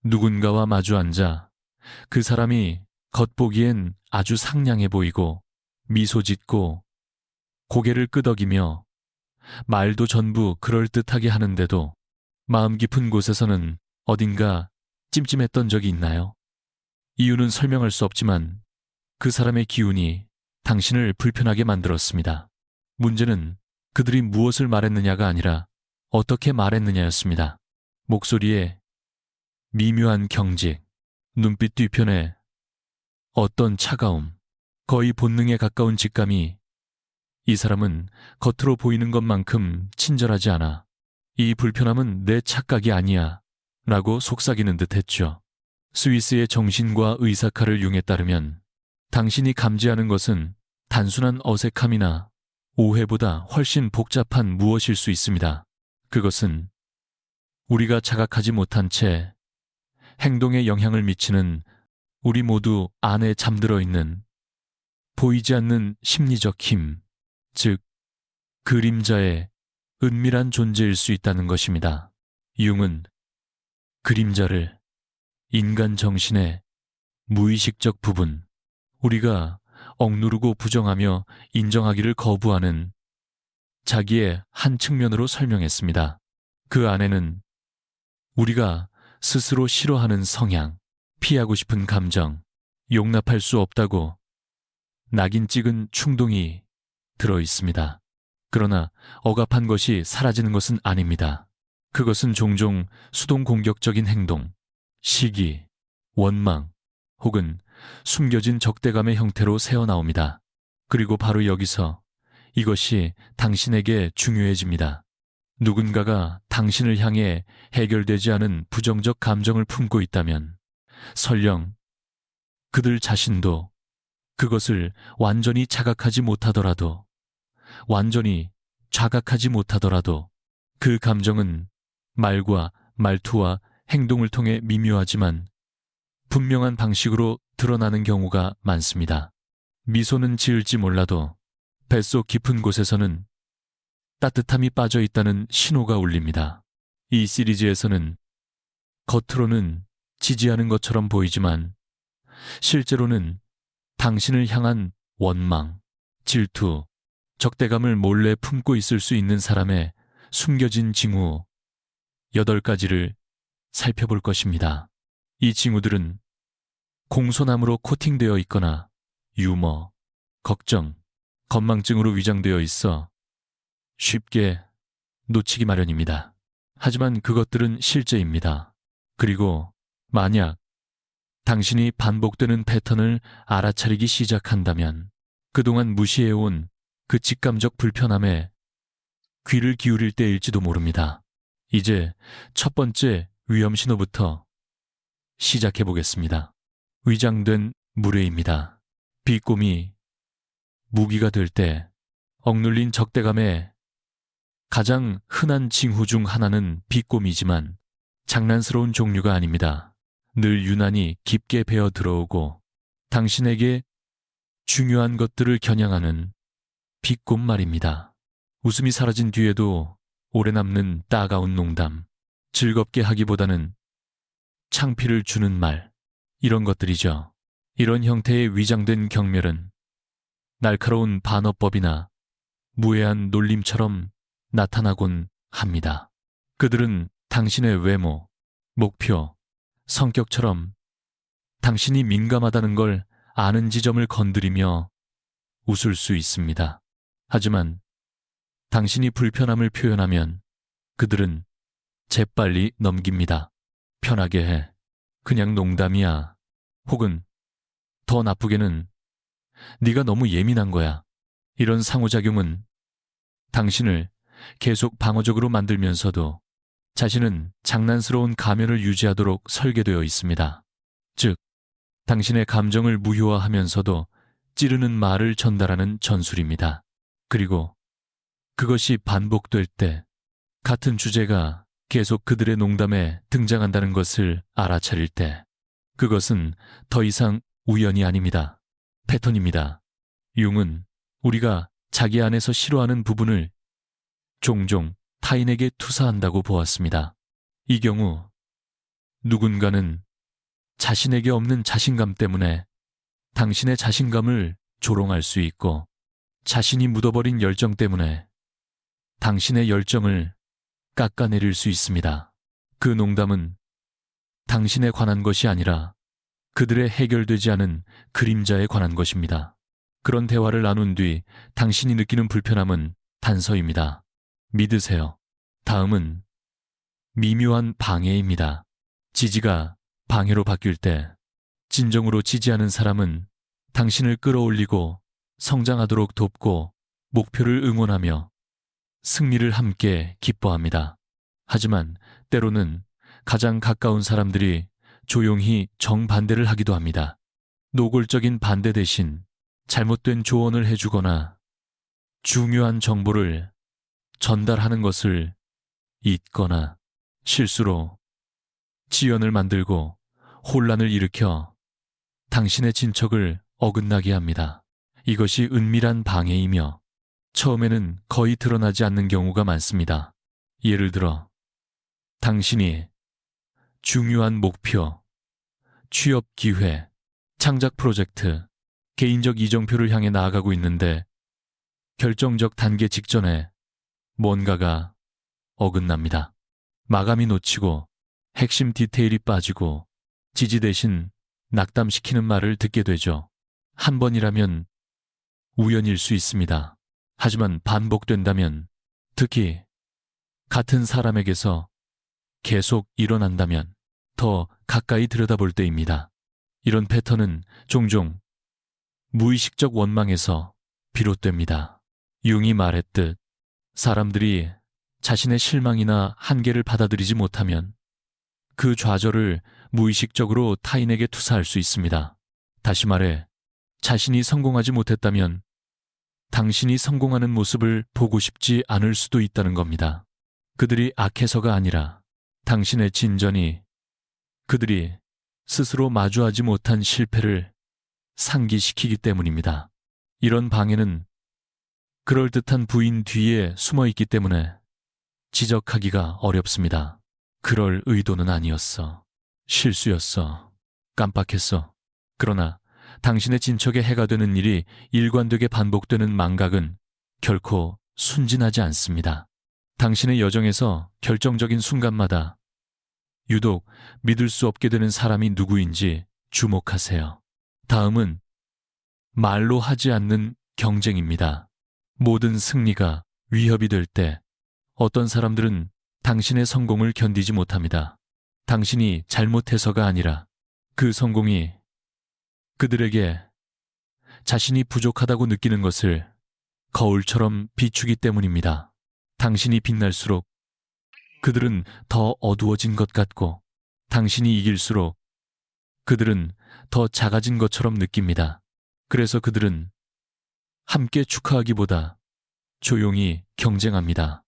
누군가와 마주 앉아 그 사람이 겉보기엔 아주 상냥해 보이고 미소 짓고 고개를 끄덕이며 말도 전부 그럴듯하게 하는데도 마음 깊은 곳에서는 어딘가 찜찜했던 적이 있나요? 이유는 설명할 수 없지만 그 사람의 기운이 당신을 불편하게 만들었습니다. 문제는 그들이 무엇을 말했느냐가 아니라 어떻게 말했느냐였습니다. 목소리에 미묘한 경직, 눈빛 뒤편에 어떤 차가움, 거의 본능에 가까운 직감이 이 사람은 겉으로 보이는 것만큼 친절하지 않아. 이 불편함은 내 착각이 아니야 라고 속삭이는 듯 했죠. 스위스의 정신과 의사카를 융에 따르면 당신이 감지하는 것은 단순한 어색함이나 오해보다 훨씬 복잡한 무엇일 수 있습니다. 그것은 우리가 자각하지 못한 채 행동에 영향을 미치는 우리 모두 안에 잠들어 있는 보이지 않는 심리적 힘, 즉 그림자의 은밀한 존재일 수 있다는 것입니다. 융은 그림자를 인간 정신의 무의식적 부분, 우리가 억누르고 부정하며 인정하기를 거부하는 자기의 한 측면으로 설명했습니다. 그 안에는 우리가 스스로 싫어하는 성향, 피하고 싶은 감정, 용납할 수 없다고 낙인 찍은 충동이 들어 있습니다. 그러나 억압한 것이 사라지는 것은 아닙니다. 그것은 종종 수동 공격적인 행동, 시기, 원망, 혹은 숨겨진 적대감의 형태로 새어나옵니다. 그리고 바로 여기서 이것이 당신에게 중요해집니다. 누군가가 당신을 향해 해결되지 않은 부정적 감정을 품고 있다면 설령 그들 자신도 그것을 완전히 자각하지 못하더라도, 완전히 자각하지 못하더라도 그 감정은 말과 말투와 행동을 통해 미묘하지만 분명한 방식으로 드러나는 경우가 많습니다. 미소는 지을지 몰라도 뱃속 깊은 곳에서는 따뜻함이 빠져 있다는 신호가 울립니다. 이 시리즈에서는 겉으로는 지지하는 것처럼 보이지만 실제로는 당신을 향한 원망, 질투, 적대감을 몰래 품고 있을 수 있는 사람의 숨겨진 징후 8가지를 살펴볼 것입니다. 이 징후들은 공손함으로 코팅되어 있거나 유머, 걱정, 건망증으로 위장되어 있어 쉽게 놓치기 마련입니다. 하지만 그것들은 실제입니다. 그리고 만약 당신이 반복되는 패턴을 알아차리기 시작한다면 그동안 무시해온 그 직감적 불편함에 귀를 기울일 때일지도 모릅니다. 이제 첫 번째 위험 신호부터 시작해 보겠습니다. 위장된 무례입니다. 비꼼이 무기가 될 때 억눌린 적대감의 가장 흔한 징후 중 하나는 비꼼이지만 장난스러운 종류가 아닙니다. 늘 유난히 깊게 배어 들어오고 당신에게 중요한 것들을 겨냥하는 비꼼 말입니다. 웃음이 사라진 뒤에도 오래 남는 따가운 농담, 즐겁게 하기보다는 창피를 주는 말, 이런 것들이죠. 이런 형태의 위장된 경멸은 날카로운 반어법이나 무해한 놀림처럼 나타나곤 합니다. 그들은 당신의 외모, 목표, 성격처럼 당신이 민감하다는 걸 아는 지점을 건드리며 웃을 수 있습니다. 하지만 당신이 불편함을 표현하면 그들은 재빨리 넘깁니다. 편하게 해. 그냥 농담이야. 혹은 더 나쁘게는 네가 너무 예민한 거야. 이런 상호작용은 당신을 계속 방어적으로 만들면서도 자신은 장난스러운 가면을 유지하도록 설계되어 있습니다. 즉, 당신의 감정을 무효화하면서도 찌르는 말을 전달하는 전술입니다. 그리고 그것이 반복될 때 같은 주제가 계속 그들의 농담에 등장한다는 것을 알아차릴 때 그것은 더 이상 우연이 아닙니다. 패턴입니다. 융은 우리가 자기 안에서 싫어하는 부분을 종종 타인에게 투사한다고 보았습니다. 이 경우 누군가는 자신에게 없는 자신감 때문에 당신의 자신감을 조롱할 수 있고, 자신이 묻어버린 열정 때문에 당신의 열정을 깎아내릴 수 있습니다. 그 농담은 당신에 관한 것이 아니라 그들의 해결되지 않은 그림자에 관한 것입니다. 그런 대화를 나눈 뒤 당신이 느끼는 불편함은 단서입니다. 믿으세요. 다음은 미묘한 방해입니다. 지지가 방해로 바뀔 때 진정으로 지지하는 사람은 당신을 끌어올리고 성장하도록 돕고 목표를 응원하며 승리를 함께 기뻐합니다. 하지만 때로는 가장 가까운 사람들이 조용히 정반대를 하기도 합니다. 노골적인 반대 대신 잘못된 조언을 해주거나 중요한 정보를 전달하는 것을 잊거나 실수로 지연을 만들고 혼란을 일으켜 당신의 진척을 어긋나게 합니다. 이것이 은밀한 방해이며 처음에는 거의 드러나지 않는 경우가 많습니다. 예를 들어 당신이 중요한 목표, 취업 기회, 창작 프로젝트, 개인적 이정표를 향해 나아가고 있는데 결정적 단계 직전에 뭔가가 어긋납니다. 마감이 놓치고 핵심 디테일이 빠지고 지지 대신 낙담시키는 말을 듣게 되죠. 한 번이라면 우연일 수 있습니다. 하지만 반복된다면, 특히 같은 사람에게서 계속 일어난다면 더 가까이 들여다볼 때입니다. 이런 패턴은 종종 무의식적 원망에서 비롯됩니다. 융이 말했듯 사람들이 자신의 실망이나 한계를 받아들이지 못하면 그 좌절을 무의식적으로 타인에게 투사할 수 있습니다. 다시 말해, 자신이 성공하지 못했다면 당신이 성공하는 모습을 보고 싶지 않을 수도 있다는 겁니다. 그들이 악해서가 아니라 당신의 진전이 그들이 스스로 마주하지 못한 실패를 상기시키기 때문입니다. 이런 방해는 그럴듯한 부인 뒤에 숨어 있기 때문에 지적하기가 어렵습니다. 그럴 의도는 아니었어. 실수였어. 깜빡했어. 그러나 당신의 진척에 해가 되는 일이 일관되게 반복되는 망각은 결코 순진하지 않습니다. 당신의 여정에서 결정적인 순간마다 유독 믿을 수 없게 되는 사람이 누구인지 주목하세요. 다음은 말로 하지 않는 경쟁입니다. 모든 승리가 위협이 될 때 어떤 사람들은 당신의 성공을 견디지 못합니다. 당신이 잘못해서가 아니라 그 성공이 그들에게 자신이 부족하다고 느끼는 것을 거울처럼 비추기 때문입니다. 당신이 빛날수록 그들은 더 어두워진 것 같고, 당신이 이길수록 그들은 더 작아진 것처럼 느낍니다. 그래서 그들은 함께 축하하기보다 조용히 경쟁합니다.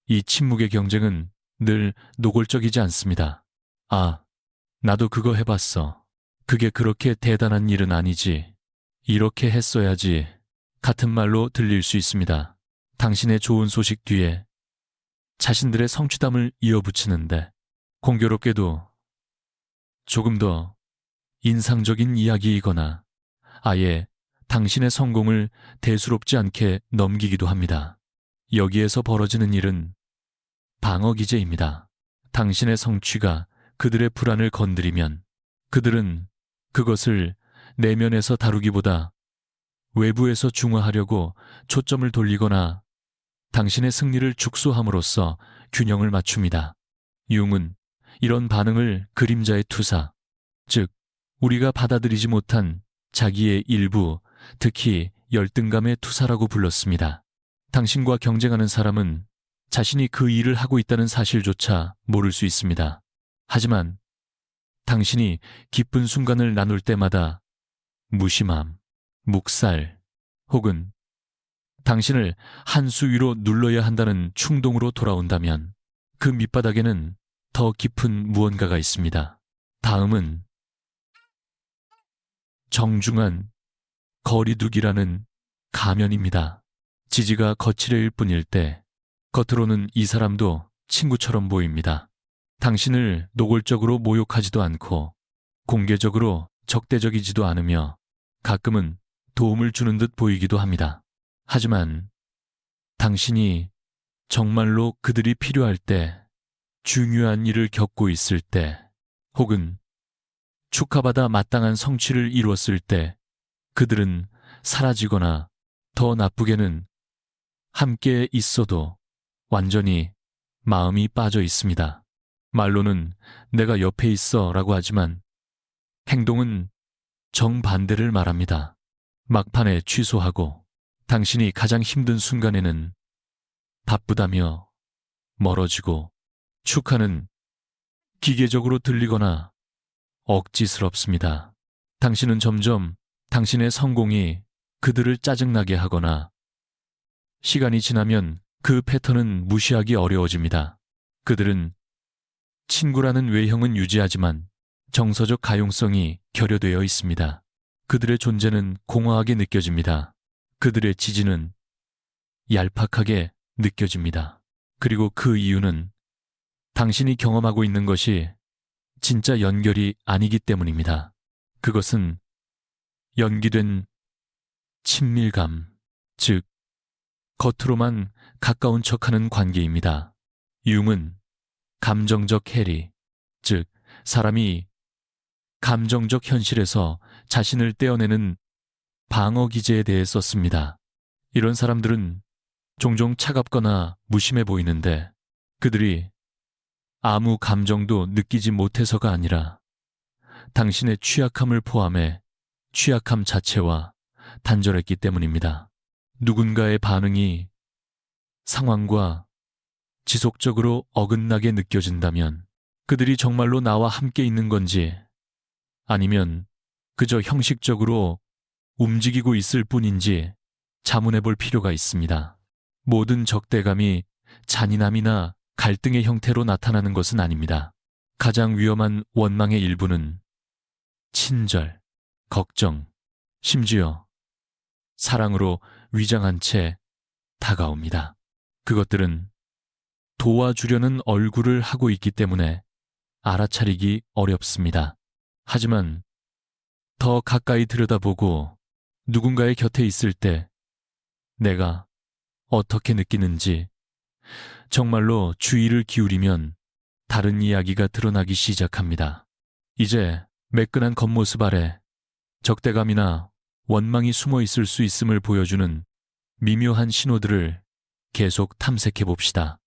이 침묵의 경쟁은 늘 노골적이지 않습니다. 아, 나도 그거 해봤어. 그게 그렇게 대단한 일은 아니지. 이렇게 했어야지. 같은 말로 들릴 수 있습니다. 당신의 좋은 소식 뒤에 자신들의 성취담을 이어붙이는데, 공교롭게도 조금 더 인상적인 이야기이거나 아예 당신의 성공을 대수롭지 않게 넘기기도 합니다. 여기에서 벌어지는 일은 방어 기제입니다. 당신의 성취가 그들의 불안을 건드리면 그들은 그것을 내면에서 다루기보다 외부에서 중화하려고 초점을 돌리거나 당신의 승리를 축소함으로써 균형을 맞춥니다. 융은 이런 반응을 그림자의 투사, 즉 우리가 받아들이지 못한 자기의 일부, 특히 열등감의 투사라고 불렀습니다. 당신과 경쟁하는 사람은 자신이 그 일을 하고 있다는 사실조차 모를 수 있습니다. 하지만 당신이 기쁜 순간을 나눌 때마다 무심함, 묵살, 혹은 당신을 한 수 위로 눌러야 한다는 충동으로 돌아온다면 그 밑바닥에는 더 깊은 무언가가 있습니다. 다음은 정중한 거리두기라는 가면입니다. 지지가 거칠해일 뿐일 때 겉으로는 이 사람도 친구처럼 보입니다. 당신을 노골적으로 모욕하지도 않고 공개적으로 적대적이지도 않으며 가끔은 도움을 주는 듯 보이기도 합니다. 하지만 당신이 정말로 그들이 필요할 때, 중요한 일을 겪고 있을 때, 혹은 축하받아 마땅한 성취를 이루었을 때 그들은 사라지거나 더 나쁘게는 함께 있어도 완전히 마음이 빠져 있습니다. 말로는 내가 옆에 있어 라고 하지만 행동은 정반대를 말합니다. 막판에 취소하고 당신이 가장 힘든 순간에는 바쁘다며 멀어지고 축하는 기계적으로 들리거나 억지스럽습니다. 당신은 점점 당신의 성공이 그들을 짜증나게 하거나 시간이 지나면 그 패턴은 무시하기 어려워집니다. 그들은 친구라는 외형은 유지하지만 정서적 가용성이 결여되어 있습니다. 그들의 존재는 공허하게 느껴집니다. 그들의 지지는 얄팍하게 느껴집니다. 그리고 그 이유는 당신이 경험하고 있는 것이 진짜 연결이 아니기 때문입니다. 그것은 연기된 친밀감, 즉 겉으로만 가까운 척하는 관계입니다. 융은 감정적 해리, 즉 사람이 감정적 현실에서 자신을 떼어내는 방어 기제에 대해 썼습니다. 이런 사람들은 종종 차갑거나 무심해 보이는데 그들이 아무 감정도 느끼지 못해서가 아니라 당신의 취약함을 포함해 취약함 자체와 단절했기 때문입니다. 누군가의 반응이 상황과 지속적으로 어긋나게 느껴진다면 그들이 정말로 나와 함께 있는 건지 아니면 그저 형식적으로 움직이고 있을 뿐인지 자문해 볼 필요가 있습니다. 모든 적대감이 잔인함이나 갈등의 형태로 나타나는 것은 아닙니다. 가장 위험한 원망의 일부는 친절, 걱정, 심지어 사랑으로 위장한 채 다가옵니다. 그것들은 도와주려는 얼굴을 하고 있기 때문에 알아차리기 어렵습니다. 하지만 더 가까이 들여다보고 누군가의 곁에 있을 때 내가 어떻게 느끼는지 정말로 주의를 기울이면 다른 이야기가 드러나기 시작합니다. 이제 매끈한 겉모습 아래 적대감이나 원망이 숨어 있을 수 있음을 보여주는 미묘한 신호들을 계속 탐색해 봅시다.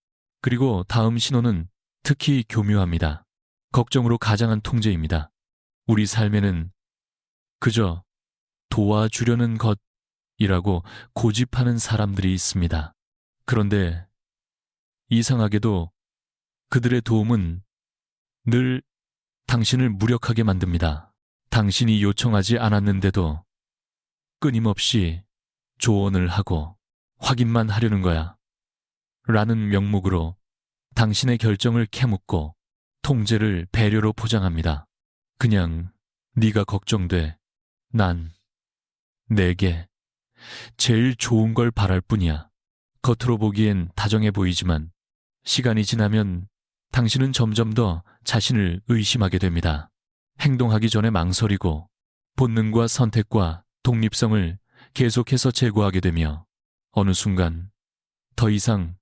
그리고 다음 신호는 특히 교묘합니다. 걱정으로 가장한 통제입니다. 우리 삶에는 그저 도와주려는 것이라고 고집하는 사람들이 있습니다. 그런데 이상하게도 그들의 도움은 늘 당신을 무력하게 만듭니다. 당신이 요청하지 않았는데도 끊임없이 조언을 하고 확인만 하려는 거야 라는 명목으로 당신의 결정을 캐묻고 통제를 배려로 포장합니다. 그냥 네가 걱정돼. 난 내게 제일 좋은 걸 바랄 뿐이야. 겉으로 보기엔 다정해 보이지만 시간이 지나면 당신은 점점 더 자신을 의심하게 됩니다. 행동하기 전에 망설이고 본능과 선택과 독립성을 계속해서 제고하게 되며 어느 순간 더 이상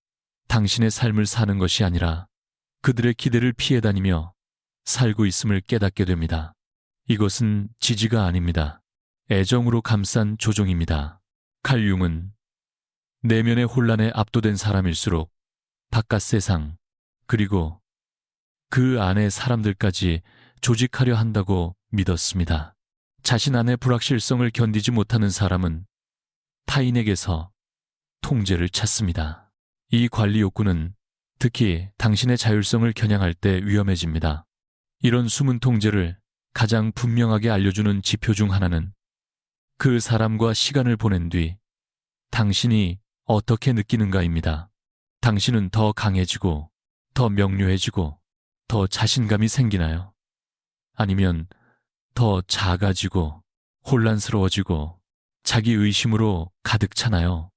당신의 삶을 사는 것이 아니라 그들의 기대를 피해 다니며 살고 있음을 깨닫게 됩니다. 이것은 지지가 아닙니다. 애정으로 감싼 조종입니다. 칼 융은 내면의 혼란에 압도된 사람일수록 바깥 세상 그리고 그 안의 사람들까지 조직하려 한다고 믿었습니다. 자신 안의 불확실성을 견디지 못하는 사람은 타인에게서 통제를 찾습니다. 이 관리 욕구는 특히 당신의 자율성을 겨냥할 때 위험해집니다. 이런 숨은 통제를 가장 분명하게 알려주는 지표 중 하나는 그 사람과 시간을 보낸 뒤 당신이 어떻게 느끼는가입니다. 당신은 더 강해지고 더 명료해지고 더 자신감이 생기나요? 아니면 더 작아지고 혼란스러워지고 자기 의심으로 가득 차나요?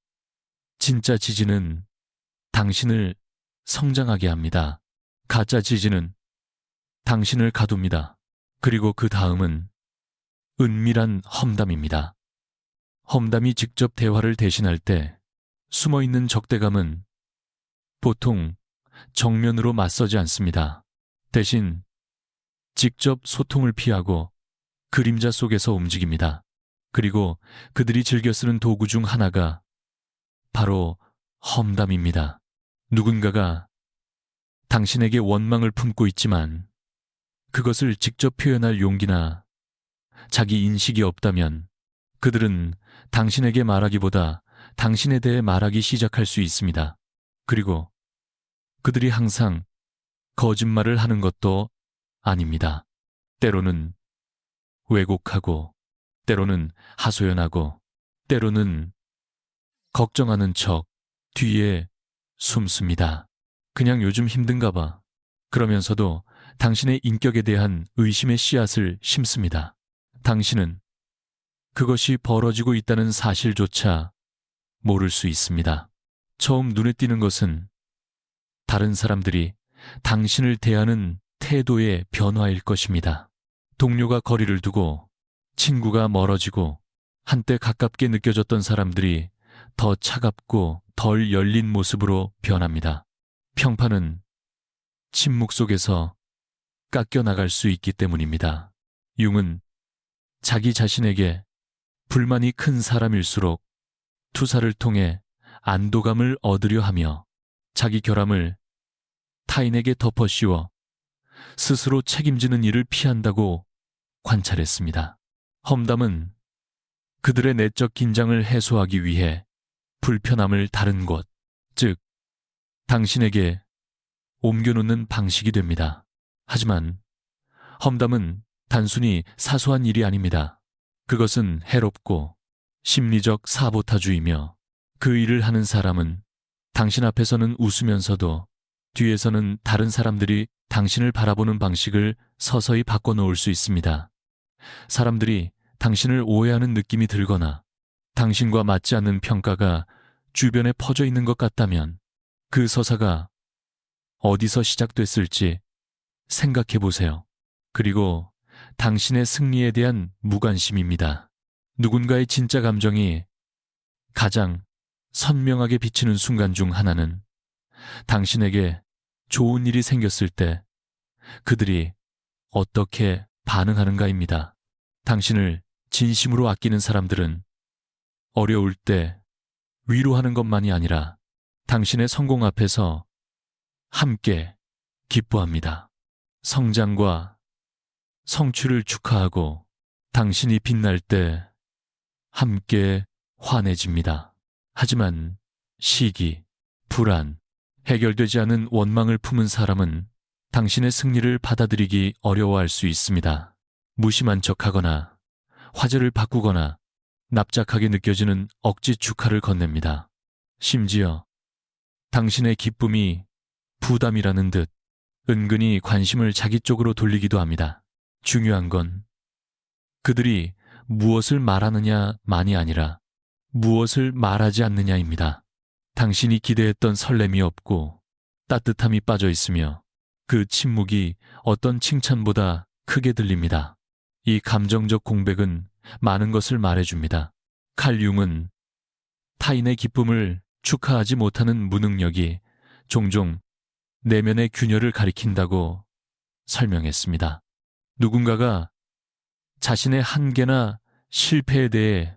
진짜 지지는 당신을 성장하게 합니다. 가짜 지지는 당신을 가둡니다. 그리고 그 다음은 은밀한 험담입니다. 험담이 직접 대화를 대신할 때 숨어있는 적대감은 보통 정면으로 맞서지 않습니다. 대신 직접 소통을 피하고 그림자 속에서 움직입니다. 그리고 그들이 즐겨 쓰는 도구 중 하나가 바로 험담입니다. 누군가가 당신에게 원망을 품고 있지만 그것을 직접 표현할 용기나 자기 인식이 없다면 그들은 당신에게 말하기보다 당신에 대해 말하기 시작할 수 있습니다. 그리고 그들이 항상 거짓말을 하는 것도 아닙니다. 때로는 왜곡하고, 때로는 하소연하고, 때로는 걱정하는 척 뒤에 숨습니다. 그냥 요즘 힘든가 봐. 그러면서도 당신의 인격에 대한 의심의 씨앗을 심습니다. 당신은 그것이 벌어지고 있다는 사실조차 모를 수 있습니다. 처음 눈에 띄는 것은 다른 사람들이 당신을 대하는 태도의 변화일 것입니다. 동료가 거리를 두고 친구가 멀어지고 한때 가깝게 느껴졌던 사람들이 더 차갑고 덜 열린 모습으로 변합니다. 평판은 침묵 속에서 깎여나갈 수 있기 때문입니다. 융은 자기 자신에게 불만이 큰 사람일수록 투사를 통해 안도감을 얻으려 하며 자기 결함을 타인에게 덮어씌워 스스로 책임지는 일을 피한다고 관찰했습니다. 험담은 그들의 내적 긴장을 해소하기 위해 불편함을 다른 곳, 즉 당신에게 옮겨놓는 방식이 됩니다. 하지만 험담은 단순히 사소한 일이 아닙니다. 그것은 해롭고 심리적 사보타주이며 그 일을 하는 사람은 당신 앞에서는 웃으면서도 뒤에서는 다른 사람들이 당신을 바라보는 방식을 서서히 바꿔놓을 수 있습니다. 사람들이 당신을 오해하는 느낌이 들거나 당신과 맞지 않는 평가가 주변에 퍼져 있는 것 같다면 그 서사가 어디서 시작됐을지 생각해 보세요. 그리고 당신의 승리에 대한 무관심입니다. 누군가의 진짜 감정이 가장 선명하게 비치는 순간 중 하나는 당신에게 좋은 일이 생겼을 때 그들이 어떻게 반응하는가입니다. 당신을 진심으로 아끼는 사람들은 어려울 때 위로하는 것만이 아니라 당신의 성공 앞에서 함께 기뻐합니다. 성장과 성취를 축하하고 당신이 빛날 때 함께 환해집니다. 하지만 시기, 불안, 해결되지 않은 원망을 품은 사람은 당신의 승리를 받아들이기 어려워할 수 있습니다. 무심한 척하거나 화제를 바꾸거나 납작하게 느껴지는 억지 축하를 건넵니다. 심지어 당신의 기쁨이 부담이라는 듯 은근히 관심을 자기 쪽으로 돌리기도 합니다. 중요한 건 그들이 무엇을 말하느냐만이 아니라 무엇을 말하지 않느냐입니다. 당신이 기대했던 설렘이 없고 따뜻함이 빠져 있으며 그 침묵이 어떤 칭찬보다 크게 들립니다. 이 감정적 공백은 많은 것을 말해줍니다. 칼 융은 타인의 기쁨을 축하하지 못하는 무능력이 종종 내면의 균열을 가리킨다고 설명했습니다. 누군가가 자신의 한계나 실패에 대해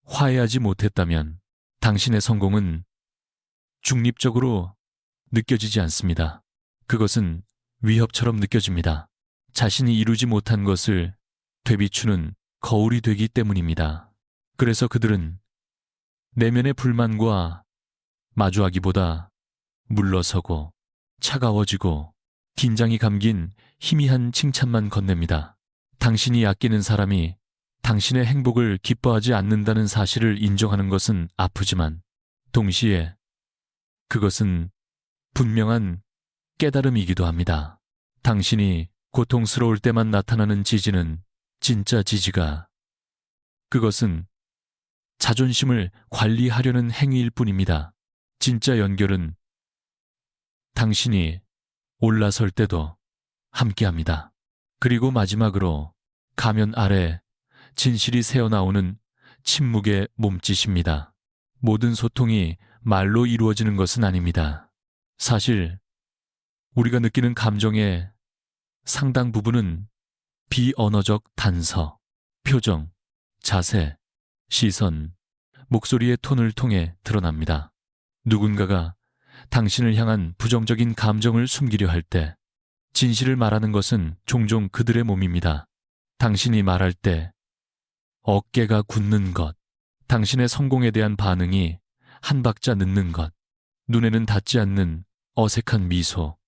화해하지 못했다면 당신의 성공은 중립적으로 느껴지지 않습니다. 그것은 위협처럼 느껴집니다. 자신이 이루지 못한 것을 되비추는 거울이 되기 때문입니다. 그래서 그들은 내면의 불만과 마주하기보다 물러서고 차가워지고 긴장이 감긴 희미한 칭찬만 건넵니다. 당신이 아끼는 사람이 당신의 행복을 기뻐하지 않는다는 사실을 인정하는 것은 아프지만 동시에 그것은 분명한 깨달음이기도 합니다. 당신이 고통스러울 때만 나타나는 지지는 진짜 지지가 그것은 자존심을 관리하려는 행위일 뿐입니다. 진짜 연결은 당신이 올라설 때도 함께합니다. 그리고 마지막으로 가면 아래 진실이 새어나오는 침묵의 몸짓입니다. 모든 소통이 말로 이루어지는 것은 아닙니다. 사실 우리가 느끼는 감정의 상당 부분은 비언어적 단서, 표정, 자세, 시선, 목소리의 톤을 통해 드러납니다. 누군가가 당신을 향한 부정적인 감정을 숨기려 할 때 진실을 말하는 것은 종종 그들의 몸입니다. 당신이 말할 때 어깨가 굳는 것, 당신의 성공에 대한 반응이 한 박자 늦는 것, 눈에는 닿지 않는 어색한 미소,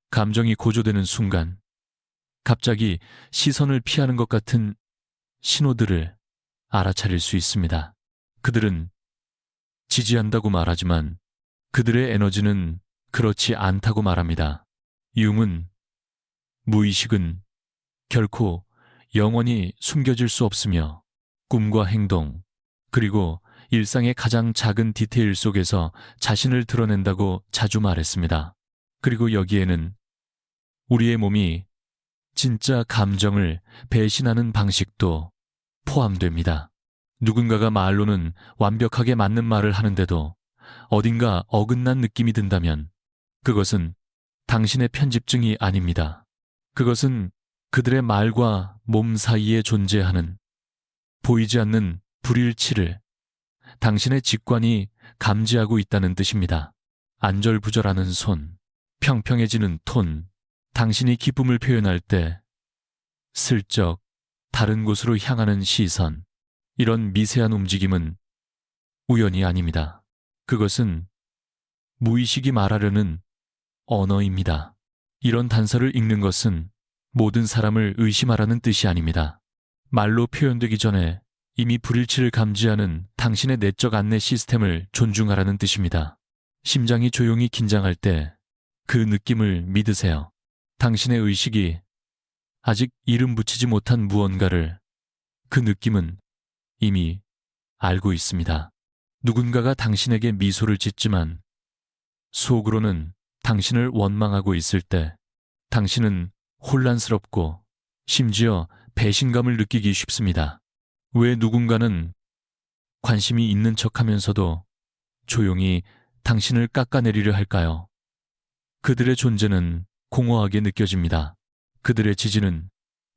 감정이 고조되는 순간, 갑자기 시선을 피하는 것 같은 신호들을 알아차릴 수 있습니다. 그들은 지지한다고 말하지만 그들의 에너지는 그렇지 않다고 말합니다. 융은 무의식은 결코 영원히 숨겨질 수 없으며 꿈과 행동, 그리고 일상의 가장 작은 디테일 속에서 자신을 드러낸다고 자주 말했습니다. 그리고 여기에는 우리의 몸이 진짜 감정을 배신하는 방식도 포함됩니다. 누군가가 말로는 완벽하게 맞는 말을 하는데도 어딘가 어긋난 느낌이 든다면 그것은 당신의 편집증이 아닙니다. 그것은 그들의 말과 몸 사이에 존재하는 보이지 않는 불일치를 당신의 직관이 감지하고 있다는 뜻입니다. 안절부절하는 손, 평평해지는 톤, 당신이 기쁨을 표현할 때 슬쩍 다른 곳으로 향하는 시선, 이런 미세한 움직임은 우연이 아닙니다. 그것은 무의식이 말하려는 언어입니다. 이런 단서를 읽는 것은 모든 사람을 의심하라는 뜻이 아닙니다. 말로 표현되기 전에 이미 불일치를 감지하는 당신의 내적 안내 시스템을 존중하라는 뜻입니다. 심장이 조용히 긴장할 때 그 느낌을 믿으세요. 당신의 의식이 아직 이름 붙이지 못한 무언가를 그 느낌은 이미 알고 있습니다. 누군가가 당신에게 미소를 짓지만 속으로는 당신을 원망하고 있을 때 당신은 혼란스럽고 심지어 배신감을 느끼기 쉽습니다. 왜 누군가는 관심이 있는 척하면서도 조용히 당신을 깎아내리려 할까요? 그들의 존재는 공허하게 느껴집니다. 그들의 지지는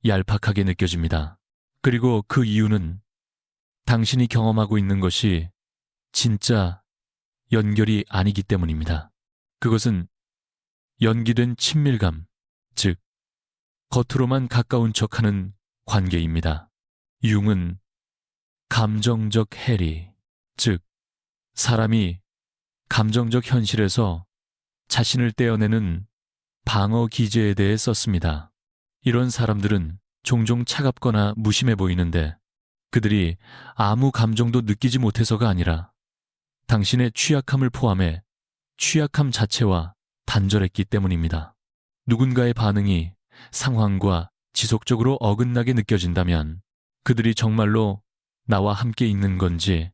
얄팍하게 느껴집니다. 그리고 그 이유는 당신이 경험하고 있는 것이 진짜 연결이 아니기 때문입니다. 그것은 연기된 친밀감, 즉 겉으로만 가까운 척하는 관계입니다. 융은 감정적 해리, 즉 사람이 감정적 현실에서 자신을 떼어내는 방어 기제에 대해 썼습니다. 이런 사람들은 종종 차갑거나 무심해 보이는데 그들이 아무 감정도 느끼지 못해서가 아니라 당신의 취약함을 포함해 취약함 자체와 단절했기 때문입니다. 누군가의 반응이 상황과 지속적으로 어긋나게 느껴진다면 그들이 정말로 나와 함께 있는 건지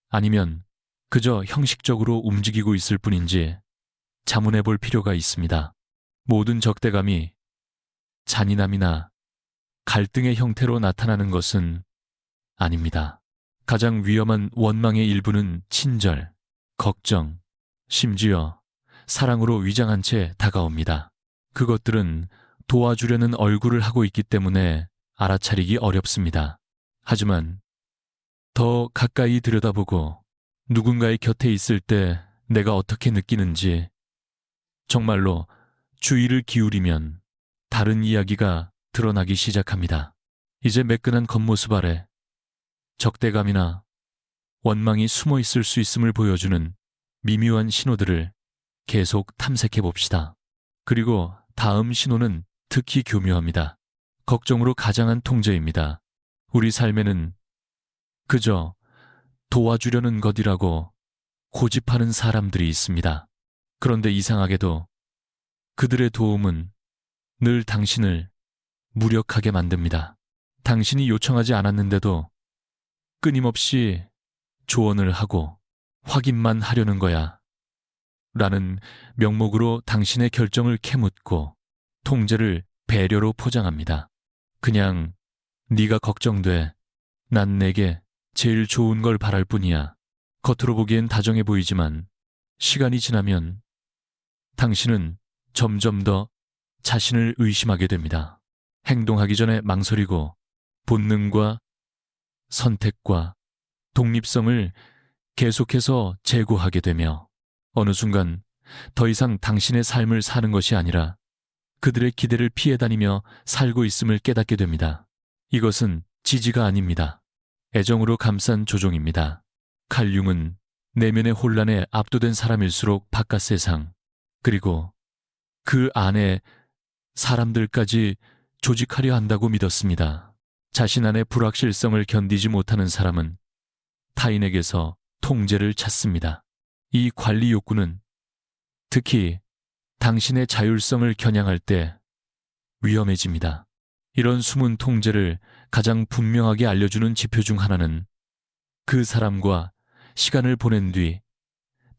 아니면 그저 형식적으로 움직이고 있을 뿐인지 자문해 볼 필요가 있습니다. 모든 적대감이 잔인함이나 갈등의 형태로 나타나는 것은 아닙니다. 가장 위험한 원망의 일부는 친절, 걱정, 심지어 사랑으로 위장한 채 다가옵니다. 그것들은 도와주려는 얼굴을 하고 있기 때문에 알아차리기 어렵습니다. 하지만 더 가까이 들여다보고 누군가의 곁에 있을 때 내가 어떻게 느끼는지 정말로 주의를 기울이면 다른 이야기가 드러나기 시작합니다. 이제 매끈한 겉모습 아래 적대감이나 원망이 숨어 있을 수 있음을 보여주는 미묘한 신호들을 계속 탐색해 봅시다. 그리고 다음 신호는 특히 교묘합니다. 걱정으로 가장한 통제입니다. 우리 삶에는 그저 도와주려는 것이라고 고집하는 사람들이 있습니다. 그런데 이상하게도 그들의 도움은 늘 당신을 무력하게 만듭니다. 당신이 요청하지 않았는데도 끊임없이 조언을 하고 확인만 하려는 거야 라는 명목으로 당신의 결정을 캐묻고 통제를 배려로 포장합니다. 그냥 네가 걱정돼. 난 내게 제일 좋은 걸 바랄 뿐이야. 겉으로 보기엔 다정해 보이지만 시간이 지나면 당신은 점점 더 자신을 의심하게 됩니다. 행동하기 전에 망설이고 본능과 선택과 독립성을 계속해서 제고하게 되며 어느 순간 더 이상 당신의 삶을 사는 것이 아니라 그들의 기대를 피해 다니며 살고 있음을 깨닫게 됩니다. 이것은 지지가 아닙니다. 애정으로 감싼 조종입니다. 칼융은 내면의 혼란에 압도된 사람일수록 바깥 세상, 그리고 그 안에 사람들까지 조직하려 한다고 믿었습니다. 자신 안의 불확실성을 견디지 못하는 사람은 타인에게서 통제를 찾습니다. 이 관리 욕구는 특히 당신의 자율성을 겨냥할 때 위험해집니다. 이런 숨은 통제를 가장 분명하게 알려주는 지표 중 하나는 그 사람과 시간을 보낸 뒤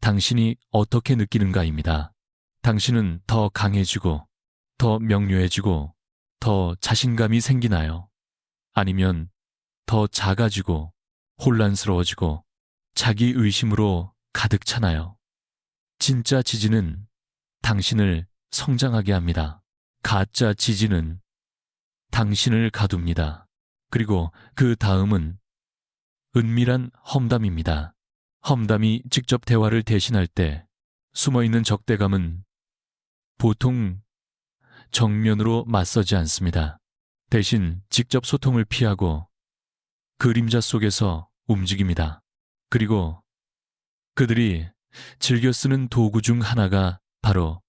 당신이 어떻게 느끼는가입니다. 당신은 더 강해지고, 더 명료해지고, 더 자신감이 생기나요? 아니면 더 작아지고, 혼란스러워지고, 자기 의심으로 가득 차나요? 진짜 지지는 당신을 성장하게 합니다. 가짜 지지는 당신을 가둡니다. 그리고 그 다음은 은밀한 험담입니다. 험담이 직접 대화를 대신할 때 숨어있는 적대감은 보통 정면으로 맞서지 않습니다. 대신 직접 소통을 피하고 그림자 속에서 움직입니다. 그리고 그들이 즐겨 쓰는 도구 중 하나가 바로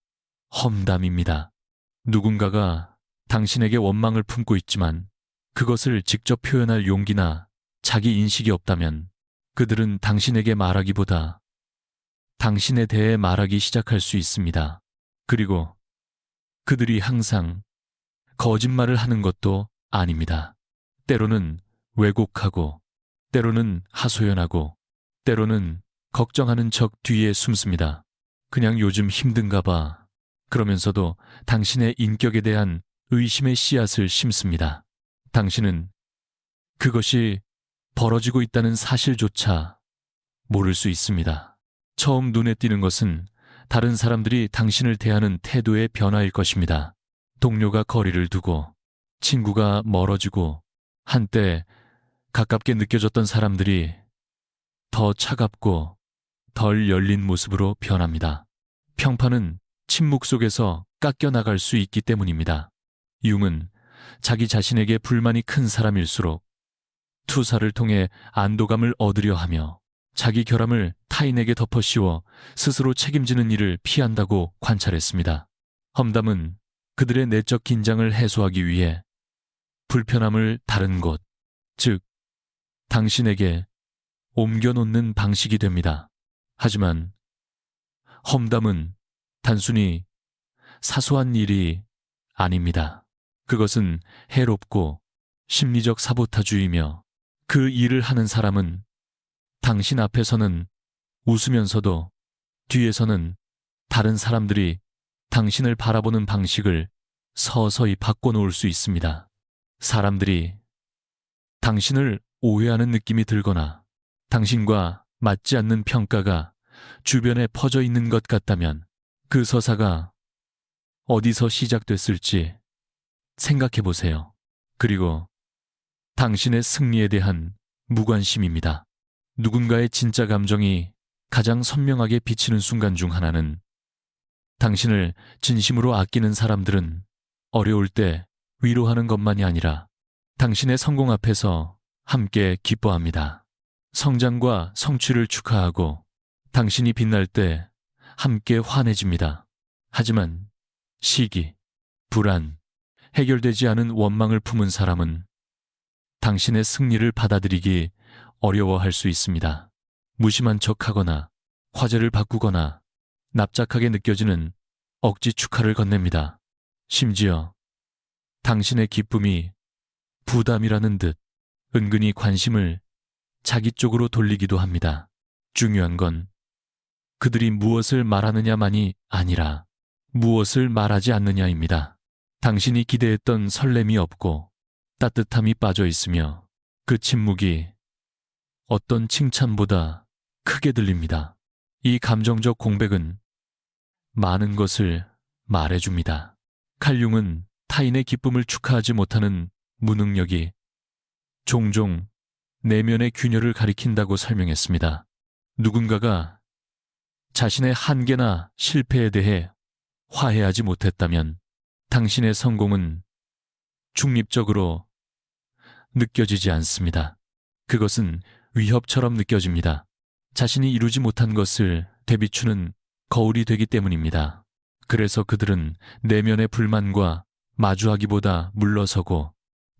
험담입니다. 누군가가 당신에게 원망을 품고 있지만 그것을 직접 표현할 용기나 자기 인식이 없다면 그들은 당신에게 말하기보다 당신에 대해 말하기 시작할 수 있습니다. 그리고 그들이 항상 거짓말을 하는 것도 아닙니다. 때로는 왜곡하고, 때로는 하소연하고, 때로는 걱정하는 척 뒤에 숨습니다. 그냥 요즘 힘든가 봐. 그러면서도 당신의 인격에 대한 의심의 씨앗을 심습니다. 당신은 그것이 벌어지고 있다는 사실조차 모를 수 있습니다. 처음 눈에 띄는 것은 다른 사람들이 당신을 대하는 태도의 변화일 것입니다. 동료가 거리를 두고, 친구가 멀어지고, 한때 가깝게 느껴졌던 사람들이 더 차갑고 덜 열린 모습으로 변합니다. 평판은 침묵 속에서 깎여나갈 수 있기 때문입니다. 융은 자기 자신에게 불만이 큰 사람일수록 투사를 통해 안도감을 얻으려 하며 자기 결함을 타인에게 덮어씌워 스스로 책임지는 일을 피한다고 관찰했습니다. 험담은 그들의 내적 긴장을 해소하기 위해 불편함을 다른 곳, 즉 당신에게 옮겨놓는 방식이 됩니다. 하지만 험담은 단순히 사소한 일이 아닙니다. 그것은 해롭고 심리적 사보타주이며 그 일을 하는 사람은 당신 앞에서는 웃으면서도 뒤에서는 다른 사람들이 당신을 바라보는 방식을 서서히 바꿔놓을 수 있습니다. 사람들이 당신을 오해하는 느낌이 들거나 당신과 맞지 않는 평가가 주변에 퍼져 있는 것 같다면 그 서사가 어디서 시작됐을지 생각해 보세요. 그리고 당신의 승리에 대한 무관심입니다. 누군가의 진짜 감정이 가장 선명하게 비치는 순간 중 하나는 당신을 진심으로 아끼는 사람들은 어려울 때 위로하는 것만이 아니라 당신의 성공 앞에서 함께 기뻐합니다. 성장과 성취를 축하하고 당신이 빛날 때 함께 환해집니다. 하지만 시기, 불안, 해결되지 않은 원망을 품은 사람은 당신의 승리를 받아들이기 어려워할 수 있습니다. 무심한 척하거나 화제를 바꾸거나 납작하게 느껴지는 억지 축하를 건넵니다. 심지어 당신의 기쁨이 부담이라는 듯 은근히 관심을 자기 쪽으로 돌리기도 합니다. 중요한 건 그들이 무엇을 말하느냐만이 아니라 무엇을 말하지 않느냐입니다. 당신이 기대했던 설렘이 없고 따뜻함이 빠져 있으며 그 침묵이 어떤 칭찬보다 크게 들립니다. 이 감정적 공백은 많은 것을 말해줍니다. 칼융은 타인의 기쁨을 축하하지 못하는 무능력이 종종 내면의 균열을 가리킨다고 설명했습니다. 누군가가 자신의 한계나 실패에 대해 화해하지 못했다면 당신의 성공은 중립적으로 느껴지지 않습니다. 그것은 위협처럼 느껴집니다. 자신이 이루지 못한 것을 되비추는 거울이 되기 때문입니다. 그래서 그들은 내면의 불만과 마주하기보다 물러서고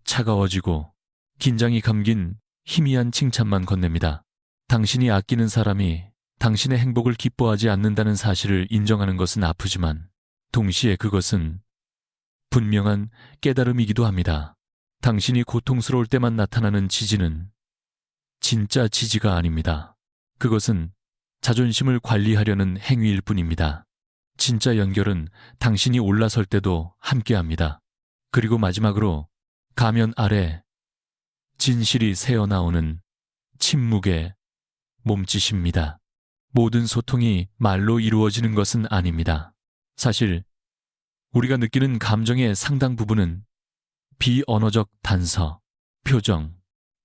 차가워지고 긴장이 감긴 희미한 칭찬만 건넵니다. 당신이 아끼는 사람이 당신의 행복을 기뻐하지 않는다는 사실을 인정하는 것은 아프지만 동시에 그것은 분명한 깨달음이기도 합니다. 당신이 고통스러울 때만 나타나는 지지는 진짜 지지가 아닙니다. 그것은 자존심을 관리하려는 행위일 뿐입니다. 진짜 연결은 당신이 올라설 때도 함께합니다. 그리고 마지막으로 가면 아래 진실이 새어나오는 침묵의 몸짓입니다. 모든 소통이 말로 이루어지는 것은 아닙니다. 사실 우리가 느끼는 감정의 상당 부분은 비언어적 단서, 표정,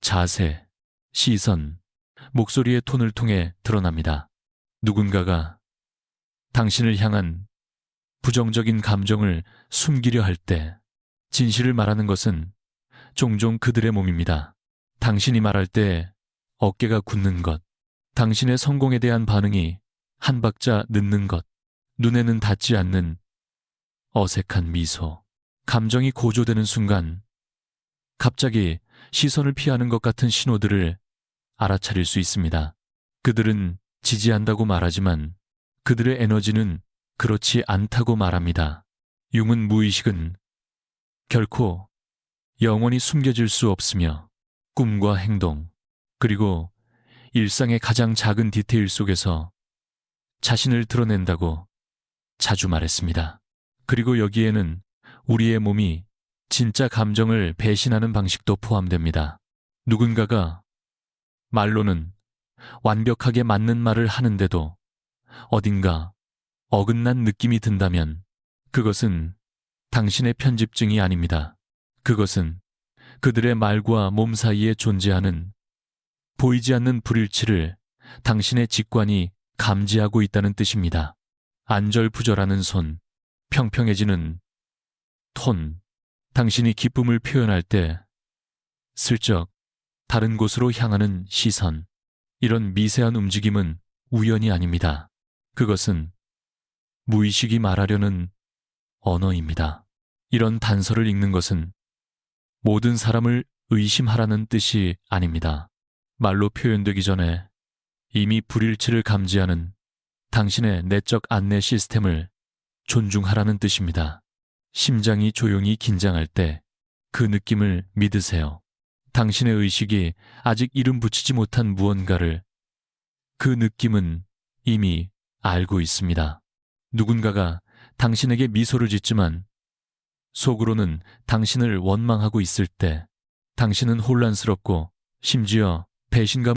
자세, 시선, 목소리의 톤을 통해 드러납니다. 누군가가 당신을 향한 부정적인 감정을 숨기려 할 때 진실을 말하는 것은 종종 그들의 몸입니다. 당신이 말할 때 어깨가 굳는 것, 당신의 성공에 대한 반응이 한 박자 늦는 것, 눈에는 닿지 않는 어색한 미소, 감정이 고조되는 순간 갑자기 시선을 피하는 것 같은 신호들을 알아차릴 수 있습니다. 그들은 지지한다고 말하지만 그들의 에너지는 그렇지 않다고 말합니다. 융은 무의식은 결코 영원히 숨겨질 수 없으며 꿈과 행동, 그리고 일상의 가장 작은 디테일 속에서 자신을 드러낸다고 자주 말했습니다. 그리고 여기에는 우리의 몸이 진짜 감정을 배신하는 방식도 포함됩니다. 누군가가 말로는 완벽하게 맞는 말을 하는데도 어딘가 어긋난 느낌이 든다면 그것은 당신의 편집증이 아닙니다. 그것은 그들의 말과 몸 사이에 존재하는 보이지 않는 불일치를 당신의 직관이 감지하고 있다는 뜻입니다. 안절부절하는 손, 평평해지는 톤, 당신이 기쁨을 표현할 때 슬쩍 다른 곳으로 향하는 시선, 이런 미세한 움직임은 우연이 아닙니다. 그것은 무의식이 말하려는 언어입니다. 이런 단서를 읽는 것은 모든 사람을 의심하라는 뜻이 아닙니다. 말로 표현되기 전에 이미 불일치를 감지하는 당신의 내적 안내 시스템을 존중하라는 뜻입니다. 심장이 조용히 긴장할 때 그 느낌을 믿으세요. 당신의 의식이 아직 이름 붙이지 못한 무언가를 그 느낌은 이미 알고 있습니다. 누군가가 당신에게 미소를 짓지만 속으로는 당신을 원망하고 있을 때 당신은 혼란스럽고 심지어 배신감